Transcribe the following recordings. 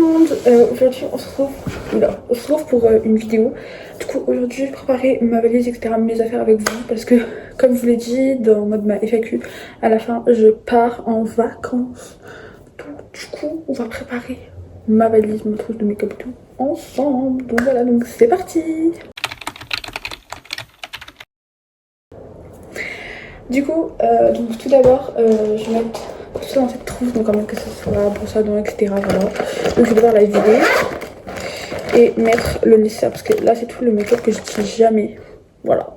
monde, aujourd'hui on se retrouve pour une vidéo. Du coup aujourd'hui j'ai préparé ma valise etc, mes affaires avec vous parce que comme je vous l'ai dit dans mode ma FAQ, à la fin je pars en vacances. Donc du coup on va préparer ma valise, ma trousse de make-up et tout ensemble. Donc voilà, donc c'est parti. Du coup, donc tout d'abord, je vais mettre tout ça dans cette trousse, donc comment que ce soit brosse à dents, etc. Voilà. Donc je vais devoir la vider et mettre le nécessaire parce que là c'est tout le make-up que j'utilise jamais. Voilà.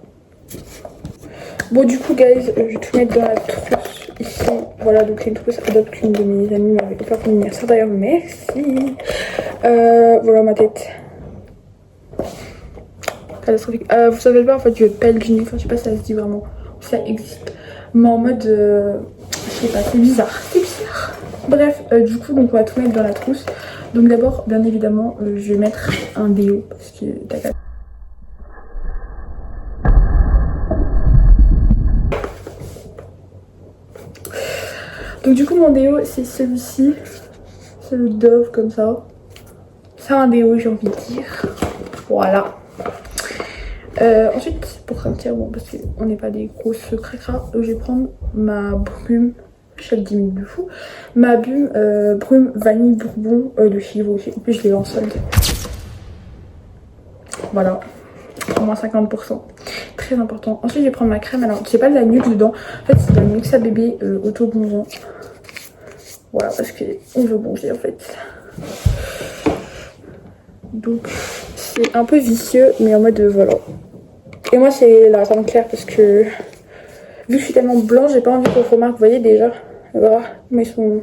Bon du coup guys, je vais tout mettre dans la trousse ici. Voilà, donc c'est une trousse Adobe qu'une de mes amies m'avait offert pour mon anniversaire d'ailleurs, merci. Voilà ma tête. Catastrophique. Vous savez pas en fait, je pèle du nez, enfin je sais pas si ça se dit vraiment. Ça existe, mais en mode je sais pas, c'est bizarre, bref. Du coup donc on va tout mettre dans la trousse. Donc d'abord bien évidemment je vais mettre un déo parce que donc du coup mon déo c'est celui-ci, c'est le Dove comme ça, c'est un déo j'ai envie de dire, voilà. Ensuite, pour sortir, bon, parce qu'on n'est pas des grosses cracras, je vais prendre ma brume, chaque 10 minutes de fou, ma brume vanille bourbon de chez Yves aussi. En plus, je l'ai en solde. Voilà, au moins 50%. Très important. Ensuite, je vais prendre ma crème. Alors, j'ai pas de la nuque dedans. En fait, c'est de la Nuxa bébé auto-bronzant. Voilà, parce qu'on veut bronzer en fait. Donc, c'est un peu vicieux, mais en mode voilà. Et moi c'est la teinte claire parce que vu que je suis tellement blanche, j'ai pas envie qu'on remarque. Vous voyez déjà, voilà, mais ils sont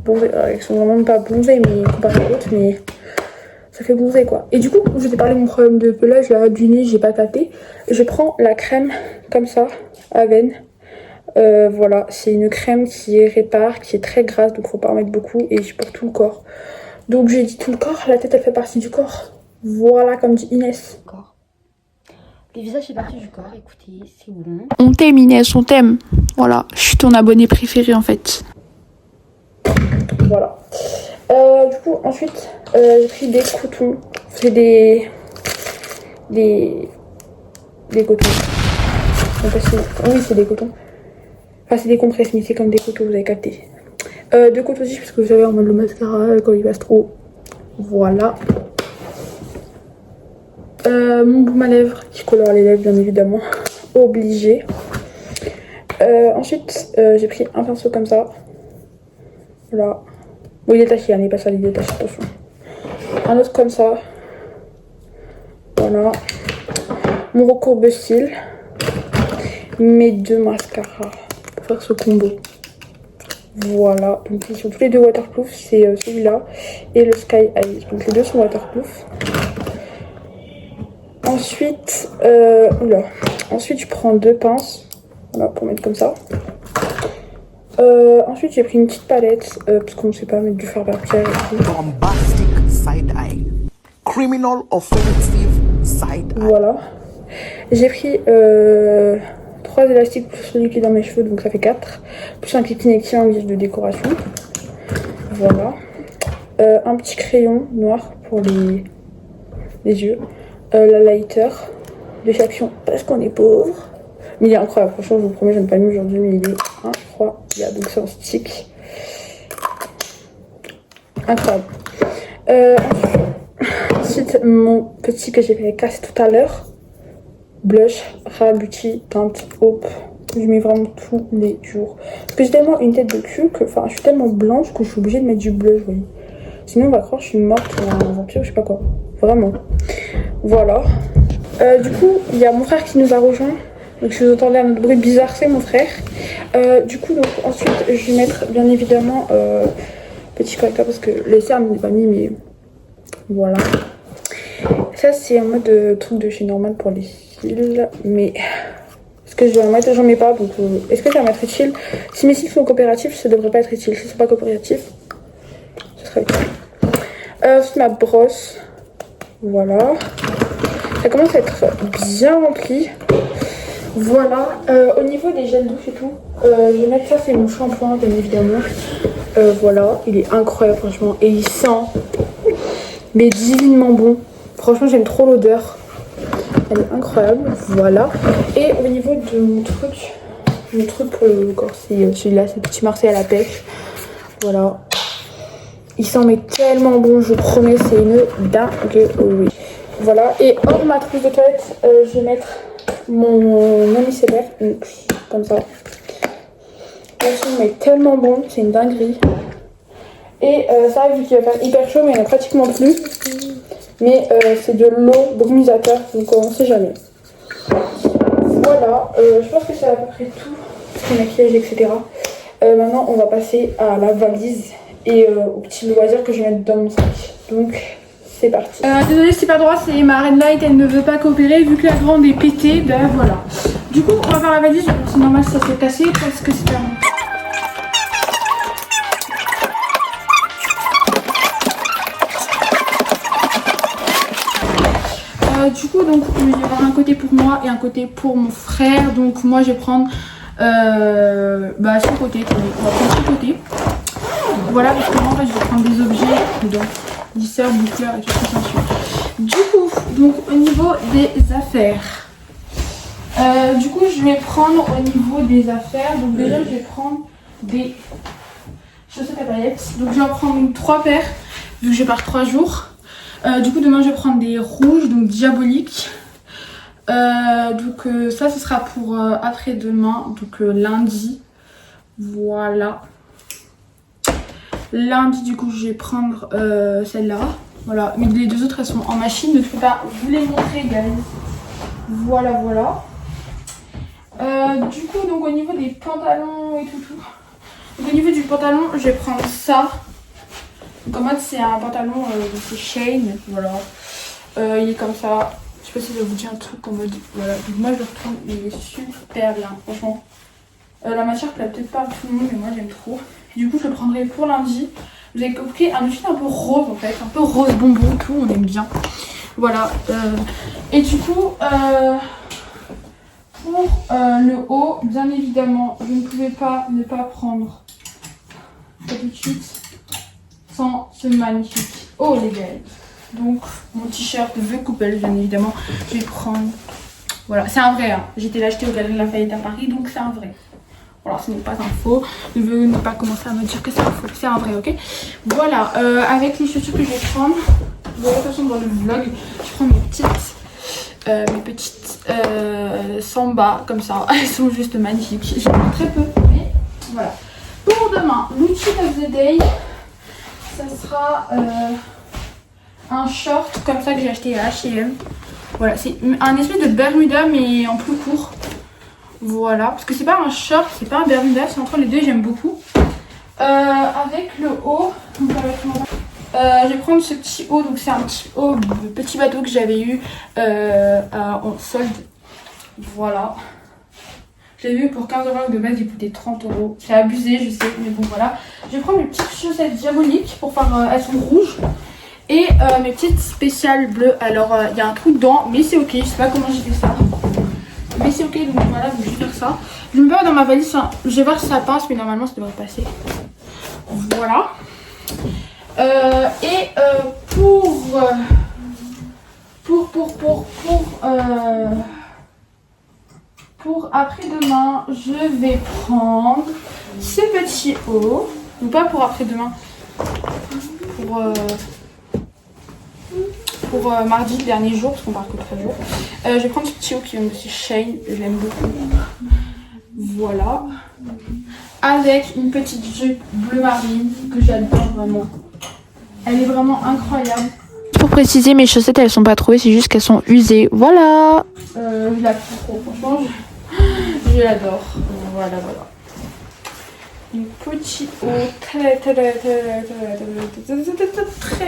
bronzés. Ils sont vraiment pas bronzés mais comparé à l'autre, mais ça fait bronzer quoi. Et du coup, je t'ai parlé de mon problème de pelage là, du nez, j'ai pas tâté. Je prends la crème comme ça, Aven. Voilà, c'est une crème qui répare, qui est très grasse, donc faut pas en mettre beaucoup et je pour tout le corps. Donc j'ai dit tout le corps, la tête elle fait partie du corps. Voilà, comme dit Inès. Le visage fait partie du corps, écoutez, c'est bon. On t'aime Inès, on t'aime. Voilà, je suis ton abonné préféré en fait. Voilà. Du coup, ensuite, j'ai pris des cotons. C'est des cotons. Oui, c'est des cotons. Enfin, c'est des compresses, mais c'est comme des cotons, vous avez capté. Deux cotons aussi, parce que vous savez, en mode le mascara, quand il passe trop. Voilà. Mon baume à lèvres qui colore les lèvres bien évidemment, obligé. Ensuite j'ai pris un pinceau comme ça, voilà. Bon il est détaché, il n'est pas ça, il est détaché, attention. Un autre comme ça, voilà. Mon recourbe cils, mes deux mascaras pour faire ce combo. Voilà, donc ils sont tous les deux waterproof, c'est celui-là et le Sky Eyes, donc les deux sont waterproof. Ensuite, ensuite je prends deux pinces, voilà, pour mettre comme ça. Ensuite j'ai pris une petite palette, parce qu'on ne sait pas mettre du fard à pierre et tout. Bombastic side eye. Criminal offensive side eye. Voilà. J'ai pris 3 élastiques plus celui qui est dans mes cheveux, donc ça fait 4. Plus un cliquinecti en guise de décoration. Voilà. Un petit crayon noir pour les yeux. La lighter de chez Action parce qu'on est pauvre, mais il est incroyable, franchement je vous promets, je n'ai pas mis aujourd'hui mais il est incroyable, donc c'est en stick, incroyable. Ensuite mon petit que j'ai fait casse tout à l'heure, blush Rare Beauty teinte Hope, je mets vraiment tous les jours parce que j'ai tellement une tête de cul que, enfin je suis tellement blanche que je suis obligée de mettre du blush, vous voyez. Sinon on va croire que je suis morte ou un vampire, je sais pas quoi, vraiment. Voilà. Du coup, il y a mon frère qui nous a rejoint. Donc si vous entendez un bruit bizarre, c'est mon frère. Du coup, donc ensuite, je vais mettre bien évidemment petit correcteur parce que le cerne n'est pas mis, mais voilà. Ça, c'est en mode truc de chez Normal pour les cils. Mais est-ce que je vais en mettre? J'en mets pas. Donc est-ce que je vais en mettre utile? Si mes cils sont coopératifs, ça devrait pas être utile. Si ils sont pas coopératifs, ce serait utile. Ensuite, ma brosse. Voilà. Ça commence à être bien rempli. Voilà. Au niveau des gels douche et tout, je vais mettre ça, c'est mon shampoing bien évidemment. Voilà, il est incroyable franchement. Et il sent mais divinement bon. Franchement, j'aime trop l'odeur. Elle est incroyable. Voilà. Et au niveau de mon truc pour le corps, c'est celui-là, c'est Petit Marseille à la pêche. Voilà. Il sent mais tellement bon, je promets, c'est une dinguerie. Voilà. Et hors ma trousse de toilette, je vais mettre mon hémisphère. Comme ça. Il sent mais tellement bon, c'est une dinguerie. Et ça, vu qu'il va faire hyper chaud, mais il n'y en a pratiquement plus. Mais c'est de l'eau brumisateur, donc on sait jamais. Voilà, je pense que c'est à peu près tout. Le maquillage, etc. Maintenant, on va passer à la valise et aux petits loisirs que je vais mettre dans mon sac. Donc, c'est parti. Désolée, c'est pas droit, c'est ma red light, elle ne veut pas coopérer. Vu que la grande est pétée, ben voilà. Du coup, on va faire la valise. C'est normal si ça s'est cassé parce que c'est un... Du coup, donc il y aura un côté pour moi et un côté pour mon frère. Donc moi je vais prendre son côté. On va prendre son côté. Voilà, parce que moi en fait je vais prendre des objets dedans, lisseur, boucleur et tout ça. Du coup, donc au niveau des affaires, du coup je vais prendre au niveau des affaires. Donc déjà je vais prendre des chaussettes à paillettes. Donc je vais en prendre 3 paires vu que je pars 3 jours. Du coup demain je vais prendre des rouges, donc diaboliques. Ça ce sera pour après-demain, donc lundi. Voilà. Lundi du coup je vais prendre celle-là. Voilà, mais les 2 autres elles sont en machine, donc je peux pas vous les montrer, guys. Voilà, voilà. Du coup donc au niveau des pantalons et tout. Donc, au niveau du pantalon je vais prendre ça. Donc en mode c'est un pantalon de chez Shein, voilà. Il est comme ça. Je sais pas si je vous dis un truc en mode voilà. Donc moi je le retrouve, il est super bien, franchement. La matière plaît peut-être pas à tout le monde, mais moi j'aime trop. Et du coup je le prendrai pour lundi. Vous avez compris, un outfit un peu rose en fait, un peu rose bonbon, tout, on aime bien. Voilà. Et du coup pour le haut, bien évidemment, je ne pouvais pas ne pas prendre tout de suite sans ce magnifique haut les gars. Donc mon t-shirt de Coupelle, bien évidemment, je vais prendre. Voilà, c'est un vrai, hein. J'ai été l'acheter au Galeries Lafayette à Paris, donc c'est un vrai. Voilà, ce n'est pas un faux. Ne veux ne pas commencer à me dire que c'est un faux, c'est un vrai, ok. Voilà, avec les chaussures que je vais prendre, de toute façon dans le vlog, je prends mes petites samba comme ça. Elles sont juste magnifiques. J'en ai très peu, mais voilà. Pour demain, l'outil of the day, ça sera un short comme ça que j'ai acheté à H&M. Voilà, c'est un espèce de Bermuda mais en plus court. Voilà, parce que c'est pas un short, c'est pas un Bermuda, c'est entre les deux, j'aime beaucoup. Avec le haut, donc je vais prendre ce petit haut, donc c'est un petit haut, petit bateau que j'avais eu en solde. Voilà. Je l'ai vu pour 15 €, de base il coûtait 30 €. J'ai abusé, je sais, mais bon voilà. Je vais prendre mes petites chaussettes diaboliques pour faire, elles sont rouges. Et mes petites spéciales bleues. Alors il y a un trou dedans, mais c'est ok, je sais pas comment j'ai fait ça. Mais c'est ok, donc voilà, donc je vais faire ça. Je me mets pas dans ma valise, hein. Je vais voir si ça passe, mais normalement ça devrait passer. Voilà. Pour après-demain, je vais prendre ce petit haut. Ou pas pour après-demain. Pour mardi, le dernier jour, parce qu'on part que 3 jours. Je vais prendre ce petit haut qui vient de chez Shein, je l'aime beaucoup. Voilà. Avec une petite jupe bleu marine que j'adore vraiment. Elle est vraiment incroyable. Pour préciser, mes chaussettes elles sont pas trouvées, c'est juste qu'elles sont usées. Voilà. Je la trouve trop, franchement, je l'adore. Voilà, voilà. Une petite haut très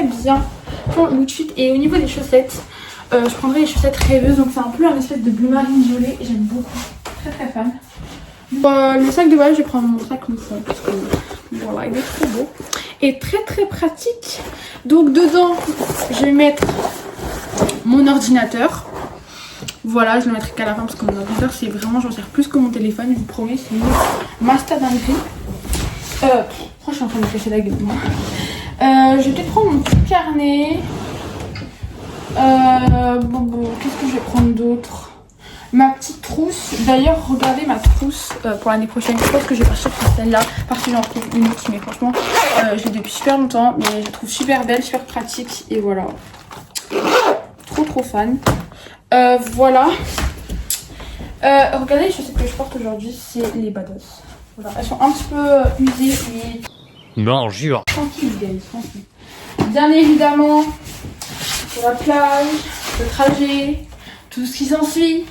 bien. L'outfit. Et au niveau des chaussettes, je prendrai les chaussettes rêveuses. Donc c'est un peu un espèce de bleu marine violet. Et j'aime beaucoup. Très fan. Le sac de voyage, je vais prendre mon sac mouflon parce que voilà, il est trop beau. Et très pratique. Donc dedans, je vais mettre mon ordinateur. Voilà, je le mettrai qu'à la fin parce que mon ordinateur, c'est vraiment, j'en sers plus que mon téléphone, je vous promets, c'est une master dinguerie. Franchement, suis en train de me casser la gueule. Je vais peut-être prendre mon petit carnet. Qu'est-ce que je vais prendre d'autre? Ma petite trousse. D'ailleurs, regardez ma trousse pour l'année prochaine. Je pense que je vais partir sur celle-là. Parce que j'en trouve une autre, mais franchement, je l'ai depuis super longtemps. Mais je la trouve super belle, super pratique. Et voilà. Trop fan. Voilà. Regardez les chaussettes que je porte aujourd'hui, c'est les Bados. Voilà. Elles sont un petit peu usées, mais... Non, jure. Tranquille, guys, tranquille. Bien évidemment, pour la plage, le trajet, tout ce qui s'ensuit.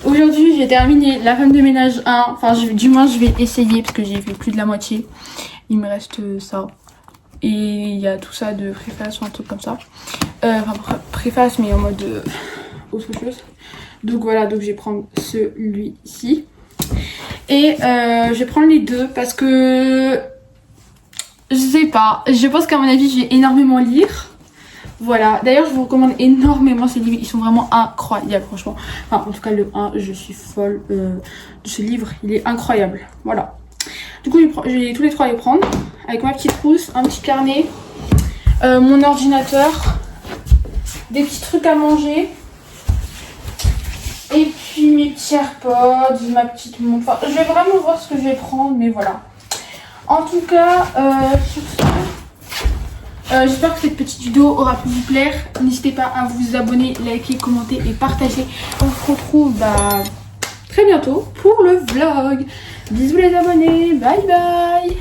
Aujourd'hui, j'ai terminé la femme de ménage 1. Enfin, du moins, je vais essayer parce que j'ai fait plus de la moitié. Il me reste ça. Et il y a tout ça de préface ou un truc comme ça. Enfin, préface, mais en mode autre chose. Donc voilà, donc je vais prendre celui-ci. Et je vais prendre les deux parce que... Je sais pas. Je pense qu'à mon avis, je vais énormément lire. Voilà. D'ailleurs, je vous recommande énormément ces livres. Ils sont vraiment incroyables, franchement. Enfin, en tout cas, le 1, je suis folle de ce livre. Il est incroyable. Voilà. Du coup, je vais tous les trois les prendre. Avec ma petite trousse, un petit carnet, mon ordinateur, des petits trucs à manger. Et puis mes petits AirPods, ma petite montre. Enfin, je vais vraiment voir ce que je vais prendre, mais voilà. En tout cas, sur ça, j'espère que cette petite vidéo aura pu vous plaire. N'hésitez pas à vous abonner, liker, commenter et partager. On se retrouve très bientôt pour le vlog. Bisous les abonnés, bye bye.